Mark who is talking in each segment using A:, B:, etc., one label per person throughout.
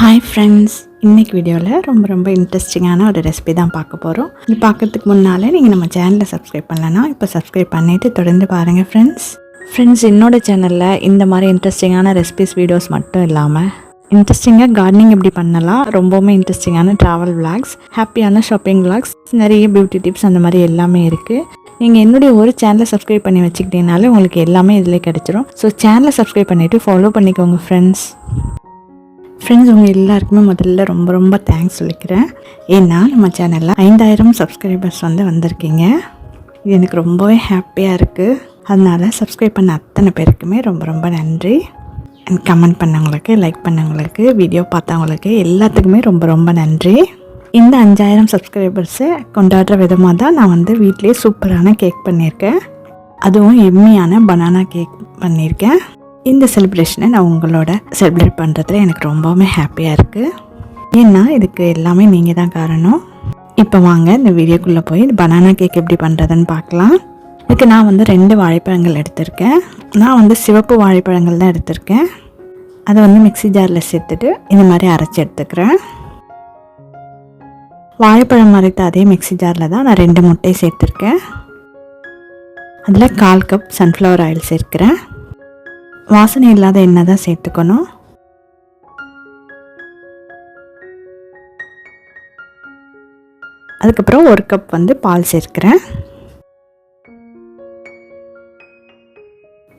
A: Hi friends, இன்றைக்கி வீடியோவில் ரொம்ப இன்ட்ரெஸ்டிங்கான ஒரு ரெசிபி தான் பார்க்க போகிறோம். இது பார்க்கறதுக்கு முன்னால் நீங்கள் நம்ம சேனலை சப்ஸ்கிரைப் பண்ணலன்னா இப்போ சப்ஸ்கிரைப் பண்ணிவிட்டு தொடர்ந்து பாருங்கள் ஃப்ரெண்ட்ஸ். என்னோடய சேனலில் இந்த மாதிரி இன்ட்ரெஸ்டிங்கான ரெசிபிஸ் வீடியோஸ் மட்டும் இல்லாமல் இன்ட்ரெஸ்டிங்காக கார்டனிங் எப்படி பண்ணலாம், ரொம்பவுமே இன்ட்ரெஸ்டிங்கான ட்ராவல் விளாக்ஸ், ஹாப்பியான ஷாப்பிங் விளாக்ஸ், நிறைய பியூட்டி டிப்ஸ் அந்த மாதிரி எல்லாமே இருக்குது. நீங்கள் என்னுடைய ஒரு சேனலை சப்ஸ்கிரைப் பண்ணி வச்சுக்கிட்டீங்கனாலே உங்களுக்கு எல்லாமே இதில் கிடச்சிரும். ஸோ சேனலை சப்ஸ்கிரைப் பண்ணிவிட்டு ஃபாலோ பண்ணிக்கோங்க ஃப்ரெண்ட்ஸ், உங்கள் எல்லாருக்குமே முதல்ல ரொம்ப தேங்க்ஸ் சொல்லிக்கிறேன். ஏன்னா நம்ம சேனலில் 5000 சப்ஸ்கிரைபர்ஸ் வந்திருக்கீங்க. இது எனக்கு ரொம்பவே ஹாப்பியாக இருக்குது. அதனால் சப்ஸ்கிரைப் பண்ண அத்தனை பேருக்குமே ரொம்ப நன்றி. அண்ட் கமெண்ட் பண்ணவங்களுக்கு, லைக் பண்ணவங்களுக்கு, வீடியோ பார்த்தவங்களுக்கு எல்லாத்துக்குமே ரொம்ப நன்றி. இந்த 5000 சப்ஸ்கிரைபர்ஸை கொண்டாடுற விதமாக தான் நான் வீட்டிலே சூப்பரான கேக் பண்ணியிருக்கேன். அதுவும் எம்மியான பனானா கேக் பண்ணியிருக்கேன். இந்த செலிப்ரேஷனை நான் உங்களோட செலிப்ரேட் பண்ணுறதுல எனக்கு ரொம்பவுமே ஹாப்பியாக இருக்குது. ஏன்னா இதுக்கு எல்லாமே நீங்கள் தான் காரணம். இப்போ வாங்க இந்த வீடியோக்குள்ளே போய் இந்த பனானா கேக் எப்படி பண்ணுறதுன்னு பார்க்கலாம். இதுக்கு நான் 2 வாழைப்பழங்கள் எடுத்திருக்கேன். நான் சிவப்பு வாழைப்பழங்கள் தான் எடுத்திருக்கேன். அதை மிக்ஸி ஜாரில் சேர்த்துட்டு இந்த மாதிரி அரைச்சி எடுத்துக்கிறேன். வாழைப்பழம் அரைத்த அதே மிக்ஸி ஜாரில் தான் நான் 2 முட்டை சேர்த்துருக்கேன். அதில் 1/4 கப் சன்ஃப்ளவர் ஆயில் சேர்க்கிறேன். வாசனை இல்லாத எண்ணெய் தான் சேர்த்துக்கணும். அதுக்கப்புறம் 1 கப் பால் சேர்க்கிறேன்.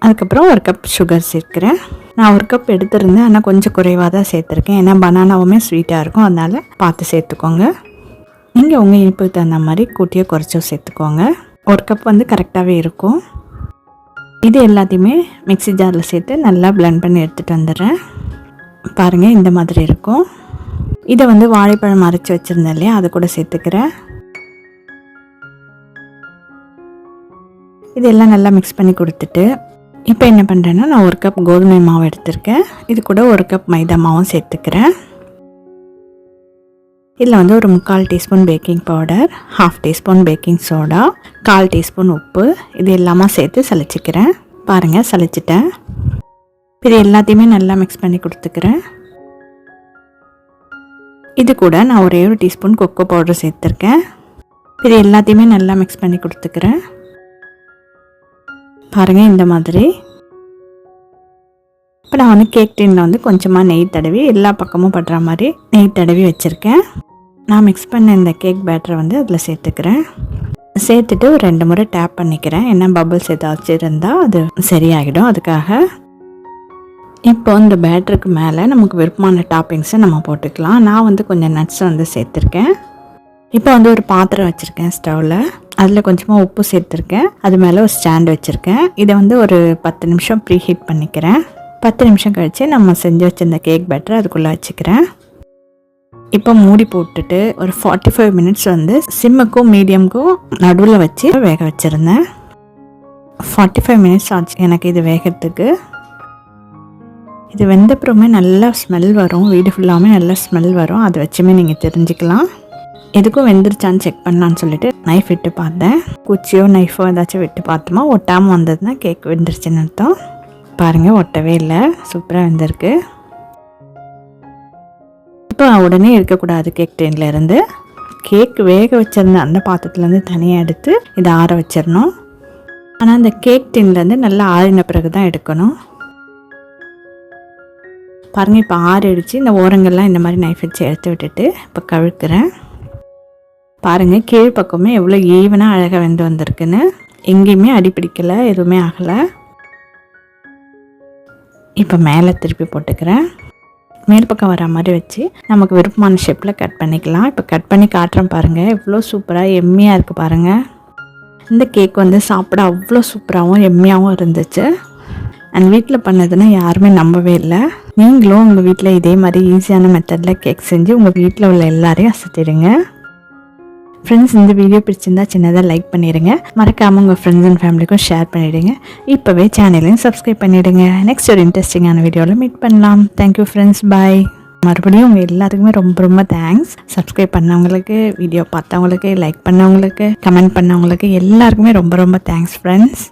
A: அதுக்கப்புறம் 1 கப் சுகர் சேர்க்கிறேன். நான் 1 கப் எடுத்துருந்தேன், ஆனால் கொஞ்சம் குறைவாக தான் சேர்த்துருக்கேன். ஏன்னா பனானாவுமே ஸ்வீட்டாக இருக்கும், அதனால் பார்த்து சேர்த்துக்கோங்க. நீங்கள் உங்கள் இனிப்புக்கு தகுந்த மாதிரி கூட்டியோ குறைச்சோ சேர்த்துக்கோங்க. 1 கப் கரெக்டாகவே இருக்கும். இது எல்லாத்தையுமே மிக்ஸி ஜாரில் சேர்த்து நல்லா பிளெண்ட் பண்ணி எடுத்துகிட்டு வந்துடுறேன். பாருங்கள், இந்த மாதிரி இருக்கும். இதை வாழைப்பழம் அரைச்சி வச்சுருந்தேன் இல்லையா, அதை கூட சேர்த்துக்கிறேன். இதெல்லாம் நல்லா மிக்ஸ் பண்ணி கொடுத்துட்டு இப்போ என்ன பண்ணுறேன்னா, நான் 1 கப் கோதுமை மாவு எடுத்திருக்கேன். இது கூட 1 கப் மைதா மாவும் சேர்த்துக்கிறேன். இதில் ஒரு 3/4 teaspoon baking powder, 1/2 teaspoon baking soda, 1/4 teaspoon உப்பு, இது எல்லாமே சேர்த்து சலிச்சிக்கிறேன். பாருங்கள், சலிச்சிட்டேன். இது எல்லாத்தையுமே நல்லா மிக்ஸ் பண்ணி கொடுத்துக்கிறேன். இது கூட நான் ஒரே 1 டீஸ்பூன் கொக்கோ பவுடர் சேர்த்துருக்கேன். இது எல்லாத்தையுமே நல்லா மிக்ஸ் பண்ணி கொடுத்துக்கிறேன். பாருங்கள், இந்த மாதிரி. இப்போ நான் கேக் டின்னில் கொஞ்சமாக நெய் தடவி எல்லா பக்கமும் படுற மாதிரி நெய் தடவி வச்சுருக்கேன். நான் மிக்ஸ் பண்ண இந்த கேக் பேட்டரை அதில் சேர்த்துக்கிறேன். சேர்த்துட்டு ஒரு 2 முறை டேப் பண்ணிக்கிறேன். ஏன்னா பபிள்ஸ் ஏதாச்சும் இருந்தால் அது சரியாகிடும், அதுக்காக. இப்போ இந்த பேட்டருக்கு மேலே நமக்கு விருப்பமான டாப்பிங்ஸை நம்ம போட்டுக்கலாம். நான் கொஞ்சம் நட்ஸ் சேர்த்துருக்கேன். இப்போ ஒரு பாத்திரம் வச்சுருக்கேன் ஸ்டவ்வில். அதில் கொஞ்சமாக உப்பு சேர்த்துருக்கேன். அது மேலே ஒரு ஸ்டாண்ட் வச்சுருக்கேன். இதை ஒரு 10 நிமிஷம் ப்ரீ ஹீட் பண்ணிக்கிறேன். 10 நிமிஷம் கழித்து நம்ம செஞ்சு வச்சுருந்த கேக் பேட்டரை அதுக்குள்ளே வச்சுக்கிறேன். இப்போ மூடி போட்டுட்டு ஒரு 45 மினிட்ஸ் சிம்முக்கும் மீடியமுக்கும் நடுவில் வச்சு வேக வச்சுருந்தேன். 45 மினிட்ஸ் ஆச்சு எனக்கு இது வேகிறதுக்கு. இது வெந்தப்புறமே நல்லா ஸ்மெல் வரும், வீடு ஃபுல்லாமே நல்லா ஸ்மெல் வரும். அதை வச்சுமே நீங்கள் தெரிஞ்சுக்கலாம். எதுக்கும் வெந்துருச்சான்னு செக் பண்ணலான்னு சொல்லிட்டு நைஃப் விட்டு பார்த்தேன். குச்சியோ நைஃபோ ஏதாச்சும் விட்டு பார்த்தோமா ஒட்டாமல் வந்ததுன்னா கேக் வெந்துருச்சுன்னு அர்த்தம். பாருங்கள், ஒட்டவே இல்லை, சூப்பராக வெந்திருக்கு. இப்போ உடனே இருக்கக்கூடாது. கேக் டின்லேருந்து கேக் வேக வச்சிருந்த அந்த பாத்திரத்துலேருந்து தனியாக எடுத்து இதை ஆற வச்சிடணும். ஆனால் அந்த கேக் டின்லேருந்து நல்லா ஆறின பிறகு தான் எடுக்கணும். பாருங்கள், இப்போ ஆறிடுச்சு. இந்த ஓரங்கள்லாம் இந்த மாதிரி நைஃப் வச்சு எடுத்து விட்டுட்டு இப்போ கவிழ்க்கிறேன். பாருங்கள், கீழ் பக்கமே எவ்வளோ ஈவனாக அழகாக வெந்து வந்திருக்குன்னு. எங்கேயுமே அடி பிடிக்கலை, எதுவுமே ஆகலை. இப்போ மேலே திருப்பி போட்டுக்கிறேன். மேல் பக்கம் வர மாதிரி வச்சு நமக்கு விருப்பமான ஷேப்பில் கட் பண்ணிக்கலாம். இப்போ கட் பண்ணி காட்டுறேன் பாருங்கள், எவ்வளோ சூப்பராக எம்மியாக இருக்குது பாருங்கள். இந்த கேக் சாப்பிட அவ்வளோ சூப்பராகவும் எம்மியாகவும் இருந்துச்சு. அண்ட் வீட்டில் பண்ணதுன்னா யாருமே நம்பவே இல்லை. நீங்களும் உங்கள் வீட்டில் இதே மாதிரி ஈஸியான மெத்தடில் கேக் செஞ்சு உங்கள் வீட்டில் உள்ள எல்லாரையும் அசத்திடுங்க. ஃப்ரெண்ட்ஸ், இந்த வீடியோ பிடிச்சிருந்தா சின்னதாக லைக் பண்ணிடுங்க. மறக்காமல் உங்கள் ஃப்ரெண்ட்ஸ் அண்ட் ஃபேமிலிக்கும் ஷேர் பண்ணிவிடுங்க. இப்போவே சேனலையும் சப்ஸ்கிரைப் பண்ணிவிடுங்க. நெக்ஸ்ட் ஒரு இன்ட்ரெஸ்டிங்கான வீடியோவில் மீட் பண்ணலாம். தேங்க்யூ ஃப்ரெண்ட்ஸ், பாய். மறுபடியும் உங்கள் எல்லாத்துக்குமே ரொம்ப தேங்க்ஸ். சப்ஸ்கிரைப் பண்ணவங்களுக்கு, வீடியோ பார்த்தவங்களுக்கு, லைக் பண்ணவங்களுக்கு, கமெண்ட் பண்ணவங்களுக்கு எல்லாருக்குமே ரொம்ப தேங்க்ஸ் ஃப்ரெண்ட்ஸ்.